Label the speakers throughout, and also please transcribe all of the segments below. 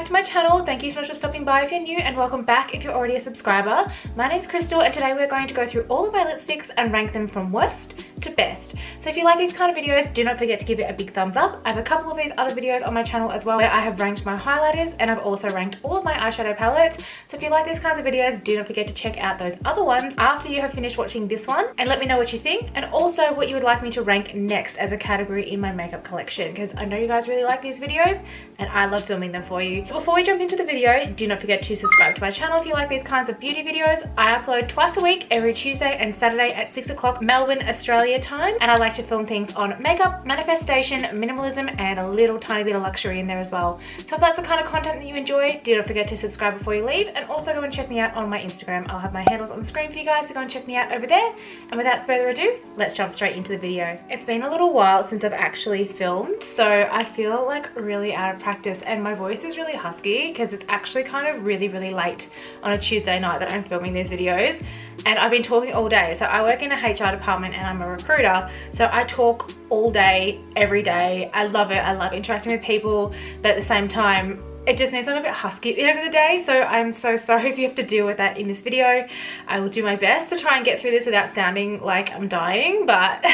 Speaker 1: back to my channel. Thank you so much for stopping by if you're new, and welcome back if you're already a subscriber. My name's Crystal, and today we're going to go through all of my lipsticks and rank them from worst to best. So if you like these kind of videos, do not forget to give it a big thumbs up. I have a couple of these other videos on my channel as well where I have ranked my highlighters, and I've also ranked all of my eyeshadow palettes. So if you like these kinds of videos, do not forget to check out those other ones after you have finished watching this one, and let me know what you think, and also what you would like me to rank next as a category in my makeup collection, because I know you guys really like these videos and I love filming them for you. Before we jump into the video, do not forget to subscribe to my channel if you like these kinds of beauty videos. I upload twice a week, every Tuesday and Saturday at 6 o'clock Melbourne, Australia time, and I like to film things on makeup, manifestation, minimalism, and a little tiny bit of luxury in there as well. So if that's the kind of content that you enjoy, do not forget to subscribe before you leave, and also go and check me out on my Instagram. I'll have my handles on the screen for you guys to go and check me out over there. And without further ado, let's jump straight into the video. It's been a little while since I've actually filmed, so I feel like really out of practice, and my voice is really husky because it's actually kind of really late on a Tuesday night that I'm filming these videos, and I've been talking all day. So I work in a HR department and I'm a recruiter, so I talk all day, every day. I love it. I love interacting with people, but at the same time, it just means I'm a bit husky at the end of the day, so I'm so sorry if you have to deal with that in this video. I will do my best to try and get through this without sounding like I'm dying, but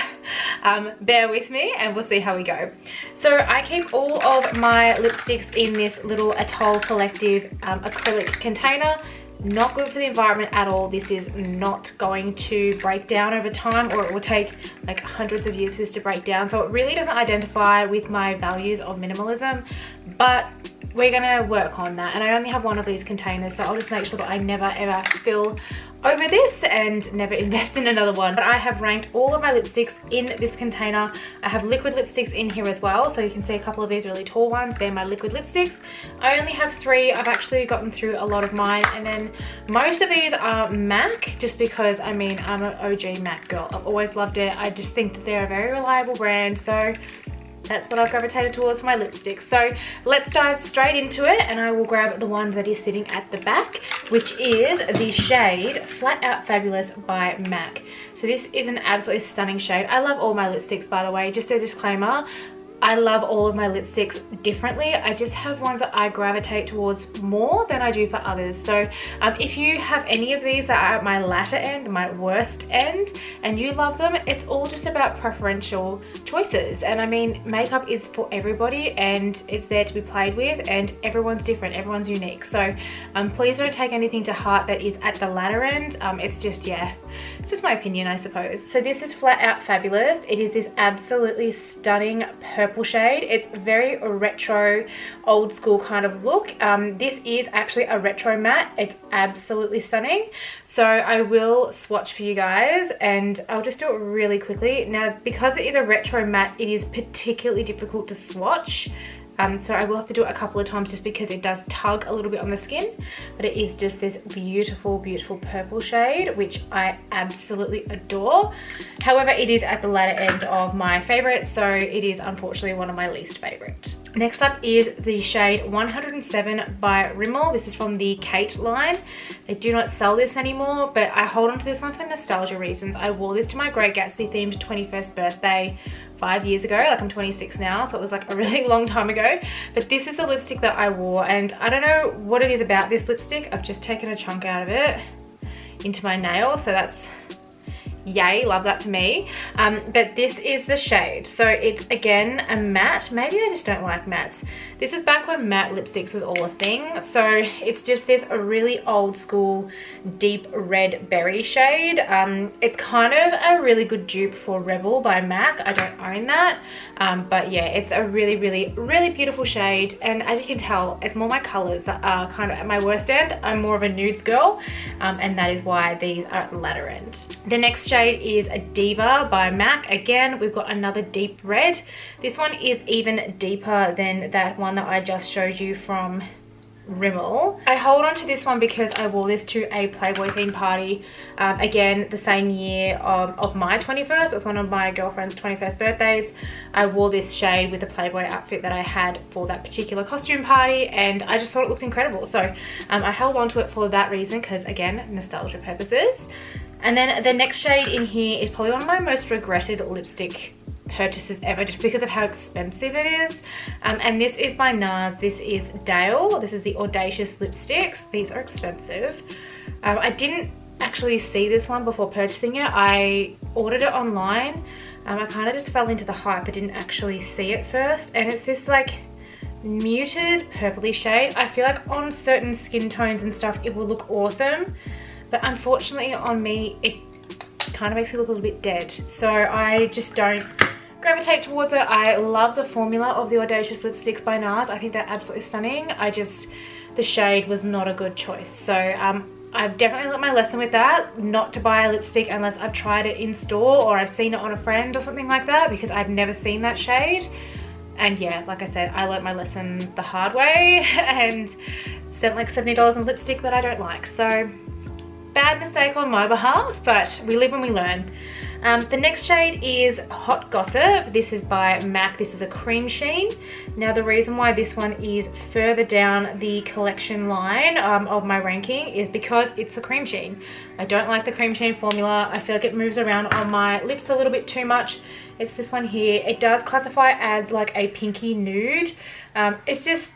Speaker 1: bear with me and we'll see how we go. So I keep all of my lipsticks in this little Atoll Collective acrylic container. Not good for the environment at all. This is not going to break down over time, or it will take like hundreds of years for this to break down. So it really doesn't identify with my values of minimalism, but we're gonna work on that. And I only have one of these containers, so I'll just make sure that I never ever fill over this and never invest in another one. But I have ranked all of my lipsticks in this container. I have liquid lipsticks in here as well, so you can see a couple of these really tall ones. They're my liquid lipsticks. I only have 3. I've actually gotten through a lot of mine, and then most of these are MAC, just because I mean I'm an OG MAC girl. I've always loved it. I just think that they're a very reliable brand, so that's what I've gravitated towards for my lipstick. So let's dive straight into it, and I will grab the one that is sitting at the back, which is the shade Flat Out Fabulous by MAC. So this is an absolutely stunning shade. I love all my lipsticks, by the way, just a disclaimer. I love all of my lipsticks differently. I just have ones that I gravitate towards more than I do for others. So if you have any of these that are at my latter end, my worst end, and you love them, it's all just about preferential choices. And I mean, makeup is for everybody, and it's there to be played with, and everyone's different, everyone's unique. So please don't take anything to heart that is at the latter end. It's just, yeah, it's just my opinion, I suppose. So this is Flat Out Fabulous. It is this absolutely stunning purple shade. It's very retro, old school kind of look. This is actually a retro matte. It's absolutely stunning. So I will swatch for you guys, and I'll just do it really quickly. Now, because it is a retro matte, it is particularly difficult to swatch. So I will have to do it a couple of times just because it does tug a little bit on the skin, but it is just this beautiful purple shade, which I absolutely adore. However, it is at the latter end of my favorites, so it is unfortunately one of my least favorite. Next up is the shade 107 by Rimmel. This is from the Kate line. They do not sell this anymore, but I hold on to this one for nostalgia reasons. I wore this to my Great Gatsby themed 21st birthday 5 years ago. Like, I'm 26 now, so it was like a really long time ago. But this is the lipstick that I wore, and I don't know what it is about this lipstick. I've just taken a chunk out of it into my nail, so that's yay, love that for me. But this is the shade. So it's again a matte. Maybe I just don't like mattes. This is back when matte lipsticks was all a thing. So it's just this a really old school deep red berry shade. It's kind of a really good dupe for Rebel by MAC. I don't own that, but yeah, it's a really beautiful shade. And as you can tell, it's more my colors that are kind of at my worst end. I'm more of a nudes girl, and that is why these are at the latter end. The next shade is a Diva by MAC. Again, we've got another deep red. This one is even deeper than that one that I just showed you from Rimmel. I hold on to this one because I wore this to a Playboy theme party, again the same year of my 21st. It was one of my girlfriend's 21st birthdays. I wore this shade with the Playboy outfit that I had for that particular costume party, and I just thought it looked incredible. So I held on to it for that reason, because again, nostalgia purposes. And then the next shade in here is probably one of my most regretted lipstick purchases ever, just because of how expensive it is. And this is by Nars. This is Dale. This is the Audacious Lipsticks. These are expensive. I didn't actually see this one before purchasing it. I ordered it online. I kind of just fell into the hype. I didn't actually see it first, and it's this like muted purpley shade. I feel like on certain skin tones and stuff it will look awesome, but unfortunately on me it kind of makes me look a little bit dead, so I just don't gravitate towards it. I love the formula of the Audacious Lipsticks by Nars. I think they're absolutely stunning. The shade was not a good choice, so I've definitely learned my lesson with that, not to buy a lipstick unless I've tried it in store or I've seen it on a friend or something like that, because I've never seen that shade. And yeah, like I said, I learned my lesson the hard way and spent like $70 on lipstick that I don't like. So bad mistake on my behalf, but we live and we learn. The next shade is Hot Gossip. This is by MAC. This is a cream sheen. Now the reason why this one is further down the collection line of my ranking is because it's a cream sheen. I don't like the cream sheen formula. I feel like it moves around on my lips a little bit too much. It's this one here. It does classify as like a pinky nude. It's just,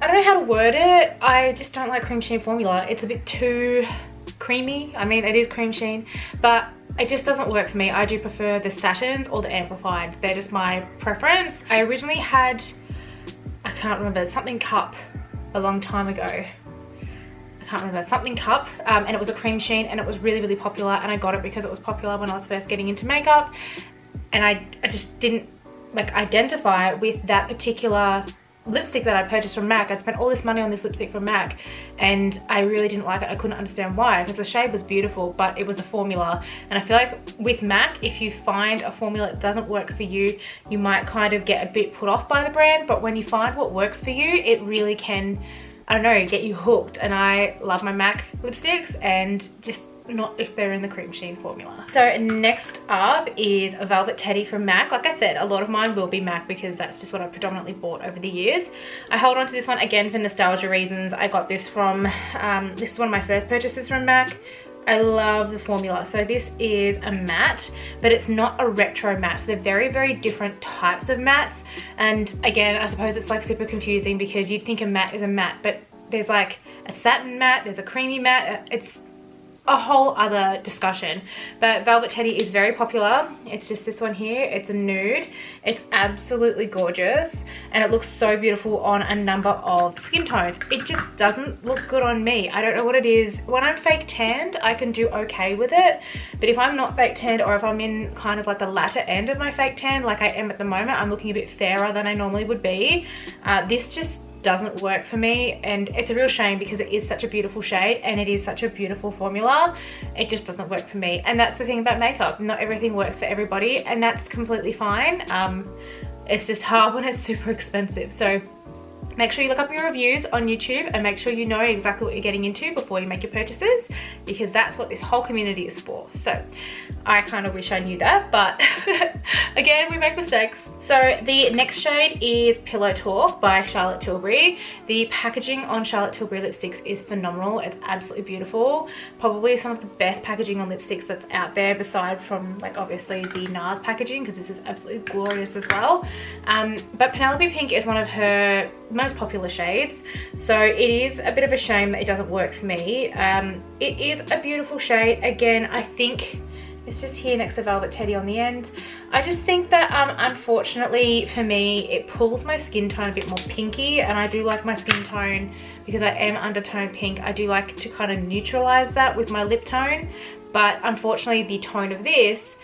Speaker 1: I don't know how to word it. I just don't like cream sheen formula. It's a bit too creamy. I mean, it is cream sheen, but it just doesn't work for me. I do prefer the satins or the amplifieds. They're just my preference. I originally had, I can't remember, something cup a long time ago. I can't remember, something cup, and it was a cream sheen and it was really, really popular, and I got it because it was popular when I was first getting into makeup, and I just didn't like identify with that particular lipstick that I purchased from MAC. I'd spent all this money on this lipstick from MAC and I really didn't like it. I couldn't understand why, because the shade was beautiful, but it was the formula. And I feel like with MAC, if you find a formula that doesn't work for you, you might kind of get a bit put off by the brand, but when you find what works for you, it really can, I don't know, get you hooked. And I love my MAC lipsticks, and just not if they're in the cream sheen formula. So next up is a Velvet Teddy from MAC. Like I said, a lot of mine will be MAC because that's just what I've predominantly bought over the years. I hold on to this one again for nostalgia reasons. I got this from, this is one of my first purchases from MAC. I love the formula. So this is a matte, but it's not a retro matte. They're very, very different types of mattes. And again, I suppose it's like super confusing because you'd think a matte is a matte, but there's like a satin matte, there's a creamy matte. It's a whole other discussion. But Velvet Teddy is very popular. It's just this one here. It's a nude. It's absolutely gorgeous and it looks so beautiful on a number of skin tones. It just doesn't look good on me. I don't know what it is. When I'm fake tanned, I can do okay with it, but if I'm not fake tanned, or if I'm in kind of like the latter end of my fake tan like I am at the moment, I'm looking a bit fairer than I normally would be, this just doesn't work for me, and it's a real shame because it is such a beautiful shade and it is such a beautiful formula. It just doesn't work for me, and that's the thing about makeup. Not everything works for everybody, and that's completely fine. It's just hard when it's super expensive. So make sure you look up your reviews on YouTube and make sure you know exactly what you're getting into before you make your purchases, because that's what this whole community is for. So I kind of wish I knew that, but again, we make mistakes. So the next shade is Pillow Talk by Charlotte Tilbury. The packaging on Charlotte Tilbury lipsticks is phenomenal. It's absolutely beautiful. Probably some of the best packaging on lipsticks that's out there, beside from like obviously the Nars packaging, because this is absolutely glorious as well. But Penelope Pink is one of her most popular shades, so it is a bit of a shame that it doesn't work for me. It is a beautiful shade. Again, I think it's just here next to Velvet Teddy on the end. I just think that unfortunately for me, it pulls my skin tone a bit more pinky, and I do like my skin tone, because I am undertone pink, I do like to kind of neutralize that with my lip tone. But unfortunately the tone of this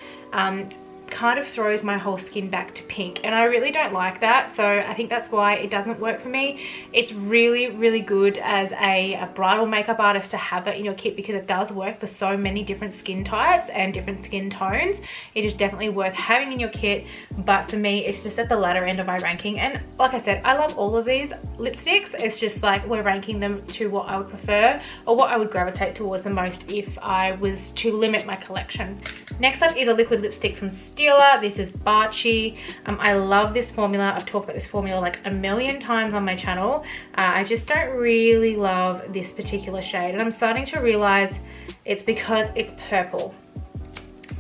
Speaker 1: kind of throws my whole skin back to pink, and I really don't like that. So I think that's why it doesn't work for me. It's really, really good as a bridal makeup artist to have it in your kit, because it does work for so many different skin types and different skin tones. It is definitely worth having in your kit, but for me it's just at the latter end of my ranking. And like I said, I love all of these lipsticks. It's just like we're ranking them to what I would prefer, or what I would gravitate towards the most if I was to limit my collection. Next up is a liquid lipstick from Stila. This is Barchi. I love this formula. I've talked about this formula like a million times on my channel. I just don't really love this particular shade, and I'm starting to realize it's because it's purple.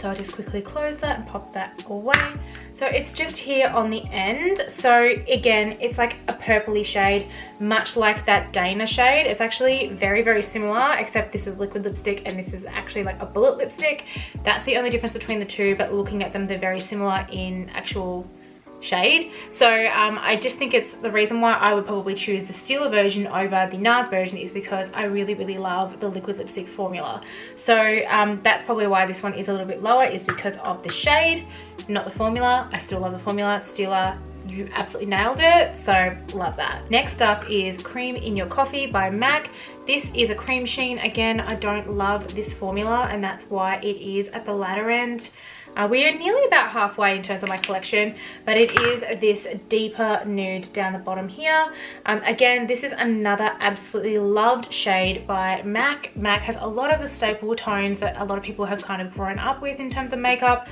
Speaker 1: So I'll just quickly close that and pop that away. So it's just here on the end. So again, it's like a purpley shade, much like that Dana shade. It's actually very, very similar, except this is liquid lipstick and this is actually like a bullet lipstick. That's the only difference between the two, but looking at them, they're very similar in actual shade. So I just think it's the reason why I would probably choose the Stila version over the Nars version is because I really, really love the liquid lipstick formula. So that's probably why this one is a little bit lower, is because of the shade, not the formula. I still love the formula. Stila, you absolutely nailed it, so love that. Next up is Cream in Your Coffee by MAC. This is a cream sheen. Again, I don't love this formula, and that's why it is at the latter end. We are nearly about halfway in terms of my collection, but it is this deeper nude down the bottom here. Again, this is another absolutely loved shade by MAC. MAC has a lot of the staple tones that a lot of people have kind of grown up with in terms of makeup.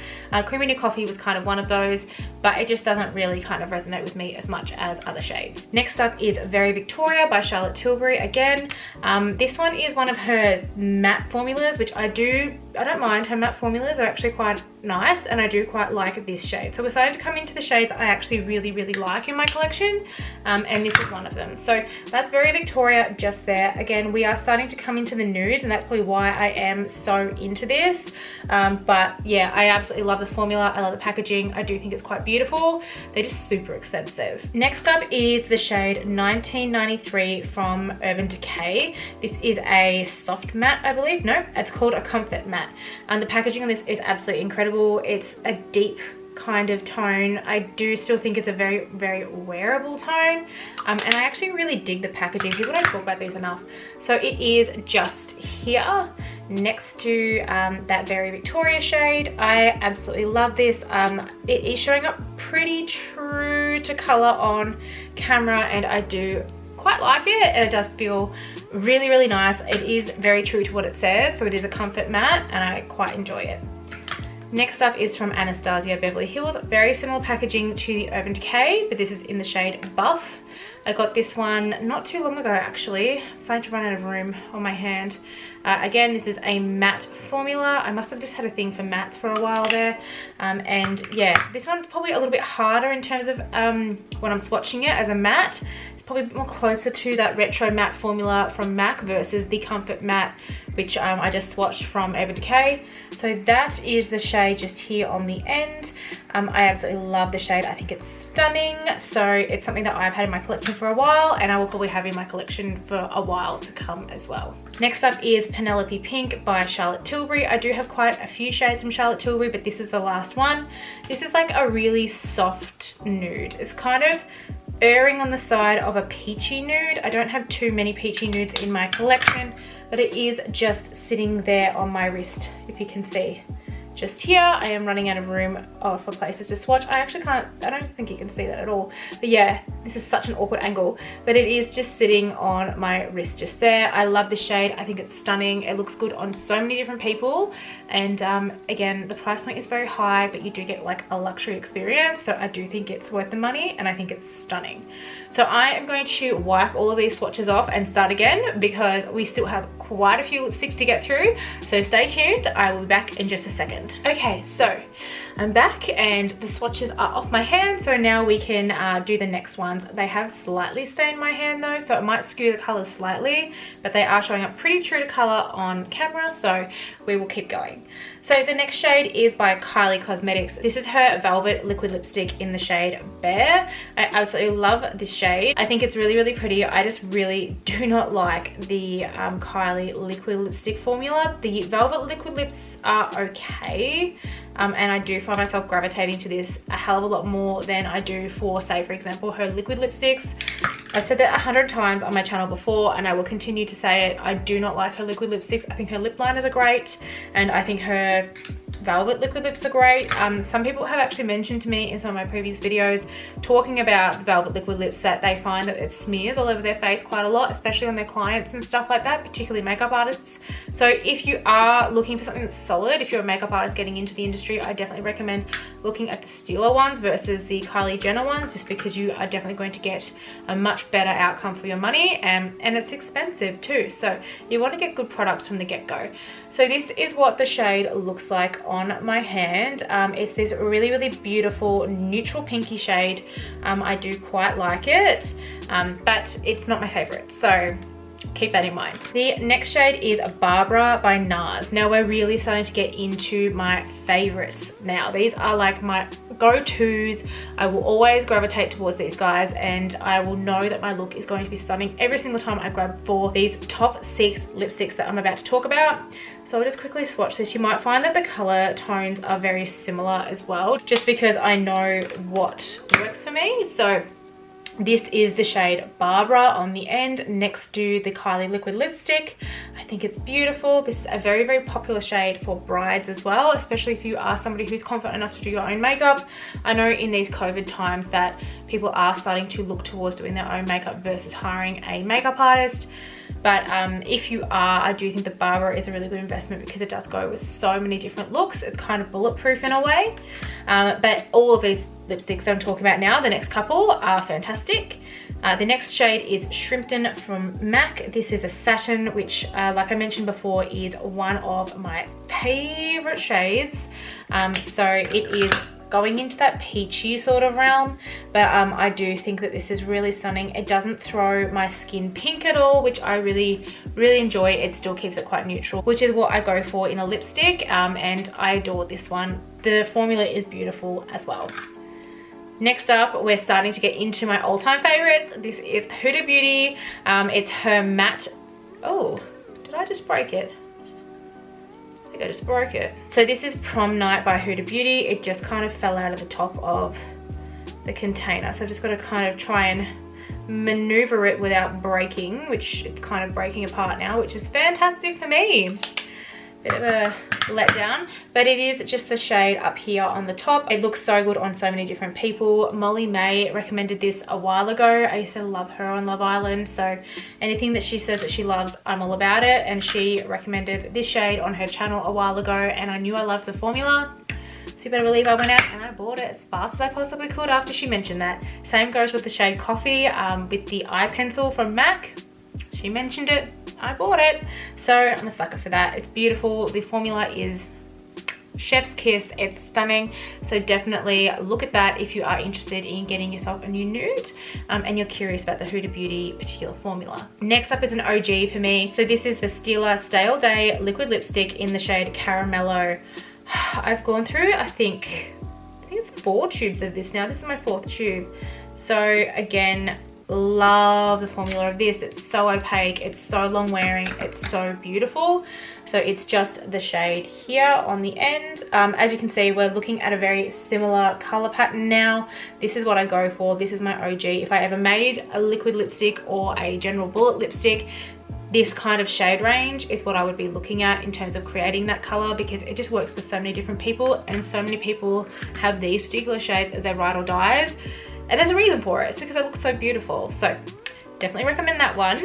Speaker 1: Cream in Your Coffee was kind of one of those, but it just doesn't really kind of resonate with me as much as other shades. Next up is Very Victoria by Charlotte Tilbury. Again, this one is one of her matte formulas, which I don't mind. Her matte formulas are actually quite nice, and I do quite like this shade. So we're starting to come into the shades I actually really, really like in my collection, and this is one of them. So that's Very Victoria just there. Again, we are starting to come into the nudes, and that's probably why I am so into this. But yeah, I absolutely love the formula. I love the packaging. I do think it's quite beautiful. They're just super expensive. Next up is the shade 1993 from Urban Decay. This is a soft matte, I believe. No, it's called a comfort matte. And the packaging on this is absolutely incredible. It's a deep kind of tone. I do still think it's a very, very wearable tone, and I actually really dig the packaging. People don't talk about these enough. So it is just here next to that Very Victoria shade. I absolutely love this. It is showing up pretty true to color on camera, and I do quite like it, and it does feel really, really nice. It is very true to what it says, so it is a comfort matte, and I quite enjoy it. Next up is from Anastasia Beverly Hills. Very similar packaging to the Urban Decay, but this is in the shade Buff. I got this one not too long ago, actually. I'm starting to run out of room on my hand. Again, this is a matte formula. I must have just had a thing for mattes for a while there. And yeah, this one's probably a little bit harder in terms of when I'm swatching it as a matte. It's probably a bit more closer to that retro matte formula from MAC versus the comfort matte, which I just swatched from Urban Decay. So that is the shade just here on the end. I absolutely love the shade. I think it's stunning. So it's something that I've had in my collection for a while, and I will probably have in my collection for a while to come as well. Next up is Penelope Pink by Charlotte Tilbury. I do have quite a few shades from Charlotte Tilbury, but this is the last one. This is like a really soft nude. It's kind of erring on the side of a peachy nude. I don't have too many peachy nudes in my collection, but it is just sitting there on my wrist, if you can see. Just here, I am running out of room for places to swatch. I don't think you can see that at all. But yeah, this is such an awkward angle, but it is just sitting on my wrist just there. I love this shade. I think it's stunning. It looks good on so many different people. And again, the price point is very high, but you do get like a luxury experience. So I do think it's worth the money, and I think it's stunning. So I am going to wipe all of these swatches off and start again, because we still have quite a few lipsticks to get through. So stay tuned. I will be back in just a second. Okay, so I'm back and the swatches are off my hand, so now we can do the next ones. They have slightly stained my hand though, so it might skew the colors slightly, but they are showing up pretty true to color on camera, so we will keep going. So the next shade is by Kylie Cosmetics. This is her Velvet Liquid Lipstick in the shade Bear. I absolutely love this shade. I think it's really, really pretty. I just really do not like the Kylie Liquid Lipstick formula. The Velvet Liquid Lips are okay. And I do find myself gravitating to this a hell of a lot more than I do for, say, for example, her liquid lipsticks. I've said that 100 times on my channel before, and I will continue to say it. I do not like her liquid lipsticks. I think her lip liners are great, and I think her Velvet liquid lips are great. Some people have actually mentioned to me in some of my previous videos talking about the Velvet liquid lips that they find that it smears all over their face quite a lot, especially on their clients and stuff like that, particularly makeup artists. So if you are looking for something that's solid, if you're a makeup artist getting into the industry, I definitely recommend looking at the Stila ones versus the Kylie Jenner ones, just because you are definitely going to get a much better outcome for your money, and it's expensive too, so you want to get good products from the get-go. So this is what the shade looks like on my hand. It's this really, really beautiful neutral pinky shade. I do quite like it, but it's not my favorite, so keep that in mind. The next shade is Barbara by Nars. Now we're really starting to get into my favorites now. These are like my go-tos. I will always gravitate towards these guys, and I will know that my look is going to be stunning every single time I grab for these top 6 lipsticks that I'm about to talk about. So I'll just quickly swatch this. You might find that the color tones are very similar as well, just because I know what works for me. So this is the shade Barbara on the end, next to the Kylie liquid lipstick. I think it's beautiful. This is a very, very popular shade for brides as well, especially if you are somebody who's confident enough to do your own makeup. I know in these COVID times that people are starting to look towards doing their own makeup versus hiring a makeup artist. But if you are, I do think the Barbara is a really good investment because it does go with so many different looks. It's kind of bulletproof in a way. But all of these lipsticks that I'm talking about now, the next couple, are fantastic. The next shade is Shrimpton from MAC. This is a satin, which like I mentioned before, is one of my favorite shades. So it is going into that peachy sort of realm, but I do think that this is really stunning. It doesn't throw my skin pink at all, which I really, really enjoy. It still keeps it quite neutral, which is what I go for in a lipstick, and I adore this one. The formula is beautiful as well. Next up, we're starting to get into my all-time favorites. This is Huda Beauty. It's her matte, oh, did I just break it? I think I just broke it. So this is Prom Night by Huda Beauty. It just kind of fell out of the top of the container, so I've just got to kind of try and maneuver it without breaking, which it's kind of breaking apart now, which is fantastic for me. Bit of a letdown, but it is just the shade up here on the top. It looks so good on so many different people. Molly May recommended this a while ago. I used to love her on Love Island, so anything that she says that she loves, I'm all about it. And she recommended this shade on her channel a while ago, and I knew I loved the formula. So you better believe I went out and I bought it as fast as I possibly could after she mentioned that. Same goes with the shade Coffee with the eye pencil from MAC. She mentioned it, I bought it. So I'm a sucker for that. It's beautiful. The formula is chef's kiss. It's stunning. So definitely look at that if you are interested in getting yourself a new nude and you're curious about the Huda Beauty particular formula. Next up is an OG for me. So this is the Stila Stale Day liquid lipstick in the shade Caramelo. I've gone through, I think it's 4 tubes of this now. This is my 4th tube. So again, love the formula of this. It's so opaque, it's so long wearing, it's so beautiful. So it's just the shade here on the end. As you can see, we're looking at a very similar color pattern now. This is what I go for. This is my OG. If I ever made a liquid lipstick or a general bullet lipstick, this kind of shade range is what I would be looking at in terms of creating that color, because it just works for so many different people, and so many people have these particular shades as their ride or dies. And there's a reason for it. It's because it looks so beautiful. So definitely recommend that one.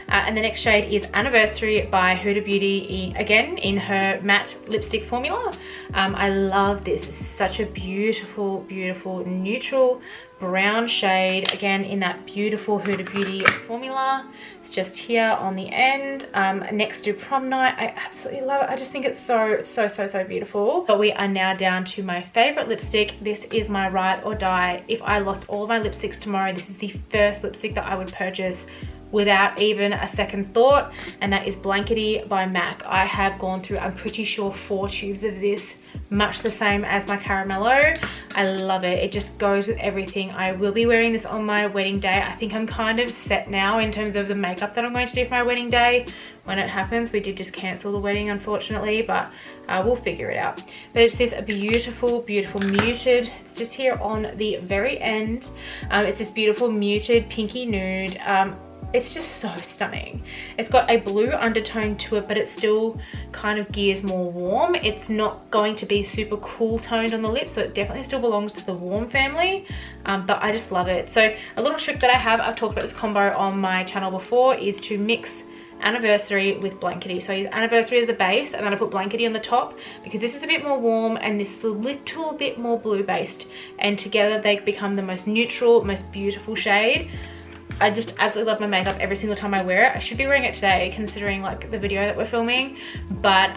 Speaker 1: And the next shade is Anniversary by Huda Beauty, again in her matte lipstick formula. I love this. This is such a beautiful, beautiful neutral brown shade, again in that beautiful Huda Beauty formula. It's just here on the end, next to Prom Night. I absolutely love it. I just think it's so, so, so, so beautiful. But we are now down to my favorite lipstick. This is my ride or die. If I lost all of my lipsticks tomorrow, this is the first lipstick that I would purchase without even a second thought, and that is Blankety by MAC. I have gone through, I'm pretty sure, 4 tubes of this, much the same as my Caramelo. I love it. It just goes with everything. I will be wearing this on my wedding day. I think I'm kind of set now in terms of the makeup that I'm going to do for my wedding day when it happens. We did just cancel the wedding, unfortunately, but we'll figure it out. But it's this beautiful, beautiful muted, it's just here on the very end. It's this beautiful muted pinky nude. It's just so stunning. It's got a blue undertone to it, but it still kind of gears more warm. It's not going to be super cool toned on the lips, so it definitely still belongs to the warm family, but I just love it. So a little trick that I have, I've talked about this combo on my channel before, is to mix Anniversary with Blankety. So I use Anniversary as the base, and then I put Blankety on the top because this is a bit more warm and this is a little bit more blue based, and together they become the most neutral, most beautiful shade. I just absolutely love my makeup every single time I wear it. I should be wearing it today considering like the video that we're filming, but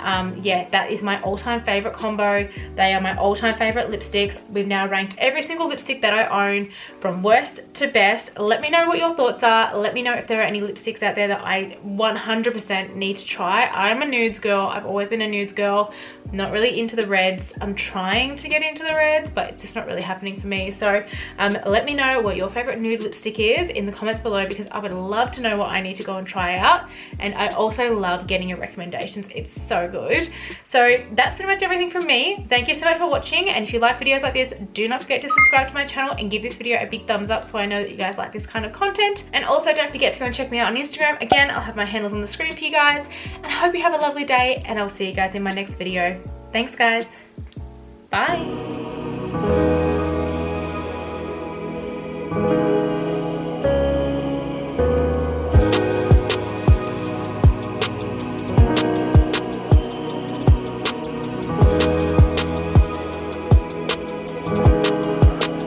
Speaker 1: yeah, that is my all-time favorite combo. They are my all-time favorite lipsticks. We've now ranked every single lipstick that I own from worst to best. Let me know what your thoughts are. Let me know if there are any lipsticks out there that I 100% need to try. I'm a nudes girl. I've always been a nudes girl. Not really into the reds. I'm trying to get into the reds, but it's just not really happening for me. So let me know what your favorite nude lipstick is in the comments below, because I would love to know what I need to go and try out. And I also love getting your recommendations. It's so good. So that's pretty much everything from me. Thank you so much for watching, and if you like videos like this, do not forget to subscribe to my channel and give this video a big thumbs up so I know that you guys like this kind of content. And also don't forget to go and check me out on Instagram. Again, I'll have my handles on the screen for you guys, and I hope you have a lovely day, and I'll see you guys in my next video. Thanks guys. Bye.